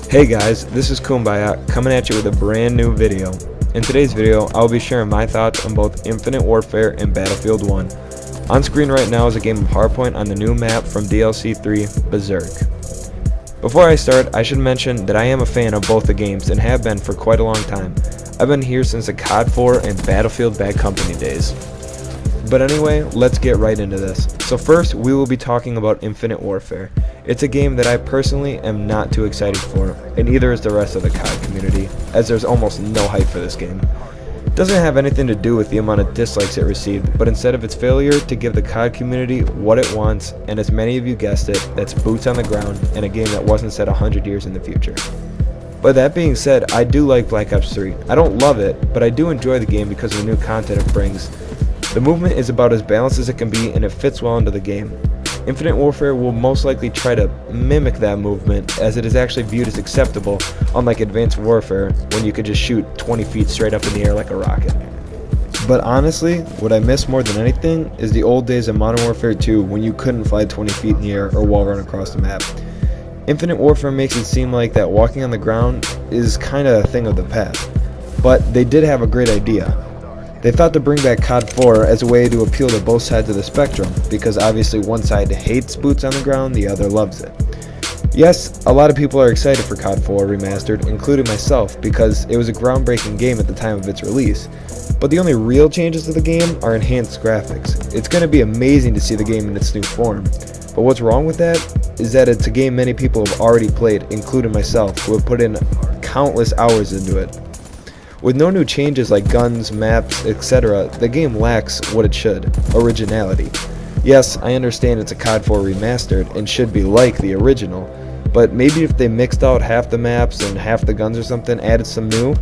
Hey guys, this is Kumbiah coming at you with a brand new video. In today's video, I'll be sharing my thoughts on both Infinite Warfare and Battlefield 1. On screen right now is a game of Hardpoint on the new map from DLC 3, Berserk. Before I start, I should mention that I am a fan of both the games and have been for quite a long time. I've been here since the COD 4 and Battlefield Bad Company days. But anyway, let's get right into this. So first, we will be talking about Infinite Warfare. It's a game that I personally am not too excited for, and either is the rest of the COD community, as there's almost no hype for this game. It doesn't have anything to do with the amount of dislikes it received, but instead of its failure to give the COD community what it wants, and as many of you guessed it, that's boots on the ground, and a game that wasn't set 100 years in the future. But that being said, I do like Black Ops 3. I don't love it, but I do enjoy the game because of the new content it brings. The movement is about as balanced as it can be, and it fits well into the game. Infinite Warfare will most likely try to mimic that movement, as it is actually viewed as acceptable, unlike Advanced Warfare, when you could just shoot 20 feet straight up in the air like a rocket. But honestly, what I miss more than anything is the old days of Modern Warfare 2 when you couldn't fly 20 feet in the air or wall run across the map. Infinite Warfare makes it seem like that walking on the ground is kinda a thing of the past, but they did have a great idea. They thought to bring back COD 4 as a way to appeal to both sides of the spectrum, because obviously one side hates boots on the ground, the other loves it. Yes, a lot of people are excited for COD 4 Remastered, including myself, because it was a groundbreaking game at the time of its release. But the only real changes to the game are enhanced graphics. It's going to be amazing to see the game in its new form. But what's wrong with that is that it's a game many people have already played, including myself, who have put in countless hours into it. With no new changes like guns, maps, etc., the game lacks what it should, originality. Yes, I understand it's a COD 4 Remastered and should be like the original, but maybe if they mixed out half the maps and half the guns or something, added some new,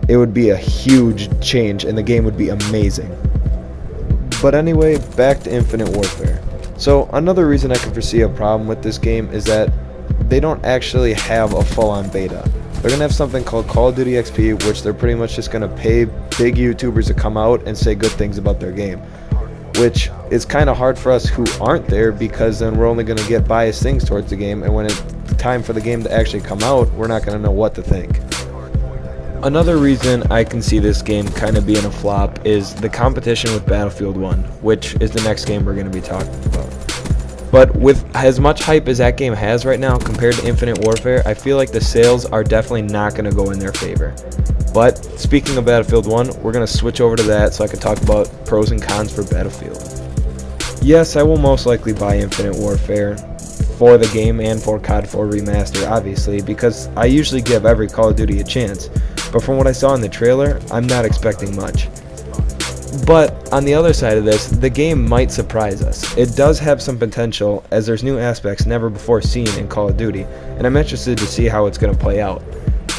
it would be a huge change and the game would be amazing. But anyway, back to Infinite Warfare. So another reason I can foresee a problem with this game is that they don't actually have a full-on beta. They're going to have something called Call of Duty XP, which they're pretty much just going to pay big YouTubers to come out and say good things about their game. Which is kind of hard for us who aren't there, because then we're only going to get biased things towards the game, and when it's time for the game to actually come out, we're not going to know what to think. Another reason I can see this game kind of being a flop is the competition with Battlefield 1, which is the next game we're going to be talking about. But with as much hype as that game has right now compared to Infinite Warfare, I feel like the sales are definitely not going to go in their favor. But speaking of Battlefield 1, we're going to switch over to that so I can talk about pros and cons for Battlefield. Yes, I will most likely buy Infinite Warfare for the game and for COD 4 Remaster, obviously, because I usually give every Call of Duty a chance. But from what I saw in the trailer, I'm not expecting much. But on the other side of this, the game might surprise us. It does have some potential, as there's new aspects never before seen in Call of Duty, and I'm interested to see how it's going to play out.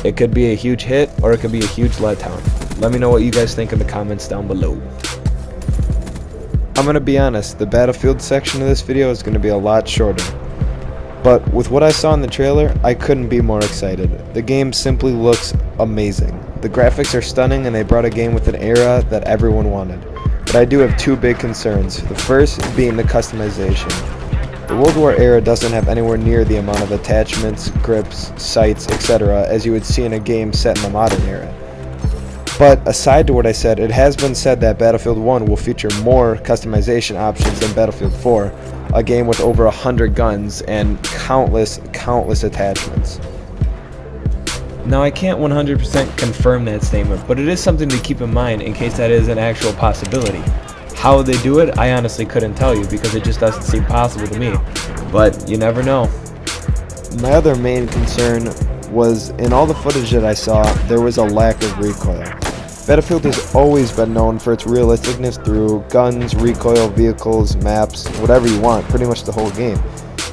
It could be a huge hit, or it could be a huge letdown. Let me know what you guys think in the comments down below. I'm going to be honest, the Battlefield section of this video is going to be a lot shorter. But with what I saw in the trailer, I couldn't be more excited. The game simply looks amazing. The graphics are stunning, and they brought a game with an era that everyone wanted. But I do have two big concerns. The first being the customization. The World War era doesn't have anywhere near the amount of attachments, grips, sights, etc. as you would see in a game set in the modern era. But aside to what I said, it has been said that Battlefield 1 will feature more customization options than Battlefield 4, a game with over 100 guns and countless attachments. Now, I can't 100% confirm that statement, but it is something to keep in mind in case that is an actual possibility. How they do it, I honestly couldn't tell you, because it just doesn't seem possible to me, but you never know. My other main concern was, in all the footage that I saw, there was a lack of recoil. Battlefield has always been known for its realisticness through guns, recoil, vehicles, maps, whatever you want, pretty much the whole game.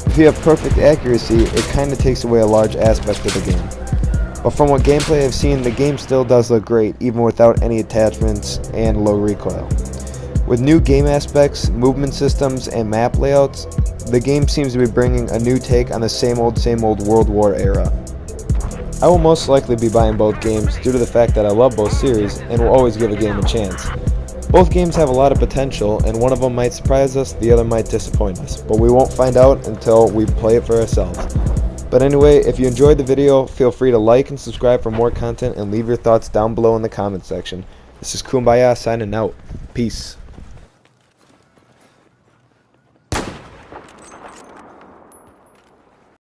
If you have perfect accuracy, it kinda takes away a large aspect of the game. But from what gameplay I've seen, the game still does look great, even without any attachments and low recoil. With new game aspects, movement systems, and map layouts, the game seems to be bringing a new take on the same old World War era. I will most likely be buying both games due to the fact that I love both series and will always give a game a chance. Both games have a lot of potential, and one of them might surprise us, the other might disappoint us, but we won't find out until we play it for ourselves. But anyway, if you enjoyed the video, feel free to like and subscribe for more content and leave your thoughts down below in the comment section. This is Kumbiah signing out. Peace.